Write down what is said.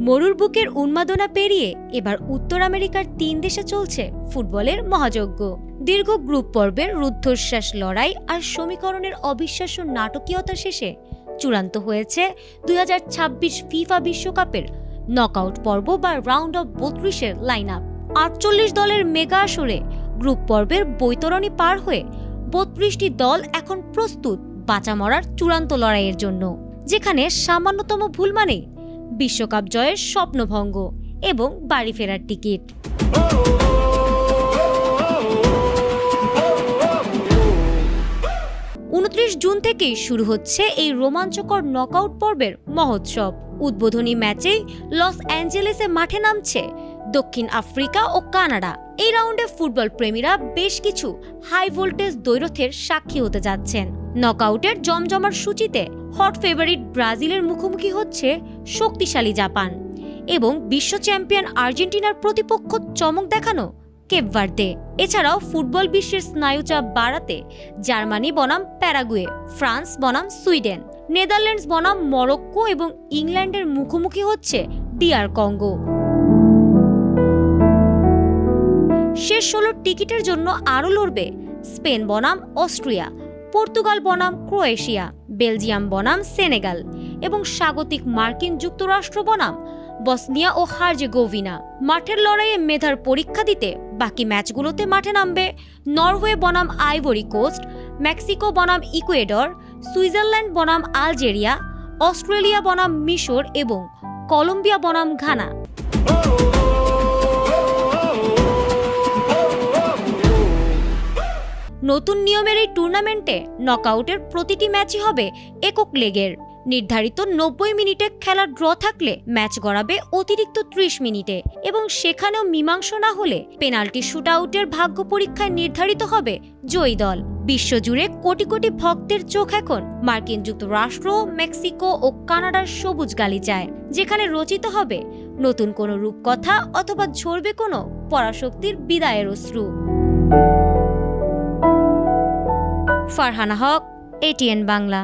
মরুর বুকের উন্মাদনা পেরিয়ে এবার উত্তর আমেরিকার ৩ দেশে চলছে ফুটবলের মহাযজ্ঞ। দীর্ঘ গ্রুপ পর্বের রুদ্ধশ্বাস লড়াই আর সমীকরণের অবিশ্বাস্য নাটকীয়তা শেষে চূড়ান্ত হয়েছে ২০২৬ ফিফা বিশ্বকাপের নকআউট পর্ব বা রাউন্ড অফ ৩২-এর লাইন আপ। ৪৮ দলের মেগা আসরে গ্রুপ পর্বের বৈতরণী পার হয়ে ৩২টি দল এখন প্রস্তুত বাঁচা মরার চূড়ান্ত লড়াইয়ের জন্য, যেখানে সামান্যতম ভুল মানেই বিশ্বকাপ জয়ের স্বপ্নভঙ্গ এবং বাড়ি ফেরার টিকিট। ২৯ জুন থেকেই শুরু হচ্ছে এই রোমাঞ্চকর নকআউট পর্বের মহোৎসব। উদ্বোধনী ম্যাচেই লস অ্যাঞ্জেলেসে মাঠে নামছে দক্ষিণ আফ্রিকা ও কানাডা। এই রাউন্ডে ফুটবল প্রেমীরা বেশ কিছু হাই ভোল্টেজ দ্বৈরথের সাক্ষী হতে যাচ্ছেন। নকআউটের জমজমার সূচিতে হট ফেভারিট ব্রাজিলের মুখোমুখি হচ্ছে শক্তিশালী জাপান এবং বিশ্ব চ্যাম্পিয়ন আর্জেন্টিনার প্রতিপক্ষ চমক দেখানো কেপ ভার্দে। এছাড়াও ফুটবল বিশ্বের স্নায়ুচাপ বাড়াতে জার্মানি বনাম প্যারাগুয়ে, ফ্রান্স বনাম সুইডেন, নেদারল্যান্ডস বনাম মরক্কো এবং ইংল্যান্ডের মুখোমুখি হচ্ছে ডিআর কঙ্গো। শেষ ১৬ টিকিটের জন্য আরও লড়বে স্পেন বনাম অস্ট্রিয়া, পর্তুগাল বনাম ক্রোয়েশিয়া, বেলজিয়াম বনাম সেনেগাল এবং স্বাগতিক মার্কিন যুক্তরাষ্ট্র বনাম বসনিয়া ও হার্জেগোভিনা। মাঠের লড়াইয়ে মেধার পরীক্ষা দিতে বাকি ম্যাচগুলোতে মাঠে নামবে নরওয়ে বনাম আইভরি কোস্ট, মেক্সিকো বনাম ইকুয়েডর, সুইজারল্যান্ড বনাম আলজেরিয়া, অস্ট্রেলিয়া বনাম মিশর এবং কলম্বিয়া বনাম ঘানা। নতুন নিয়মের এই টুর্নামেন্টে নকআউটের প্রতিটি ম্যাচই হবে একক লেগের। নির্ধারিত ৯০ মিনিটে খেলার ড্র থাকলে ম্যাচ গড়াবে অতিরিক্ত ৩০ মিনিটে এবং সেখানেও মীমাংসা না হলে পেনাল্টি শুটআউটের ভাগ্য পরীক্ষায় নির্ধারিত হবে জয়ী দল। বিশ্বজুড়ে কোটি কোটি ভক্তের চোখ এখন মার্কিন যুক্তরাষ্ট্র, মেক্সিকো ও কানাডার সবুজ গালিচায়, যেখানে রচিত হবে নতুন কোনো রূপকথা অথবা ঝরবে কোনো পরাশক্তির বিদায়ের অশ্রু। ফারহানা হক, ATN বাংলা।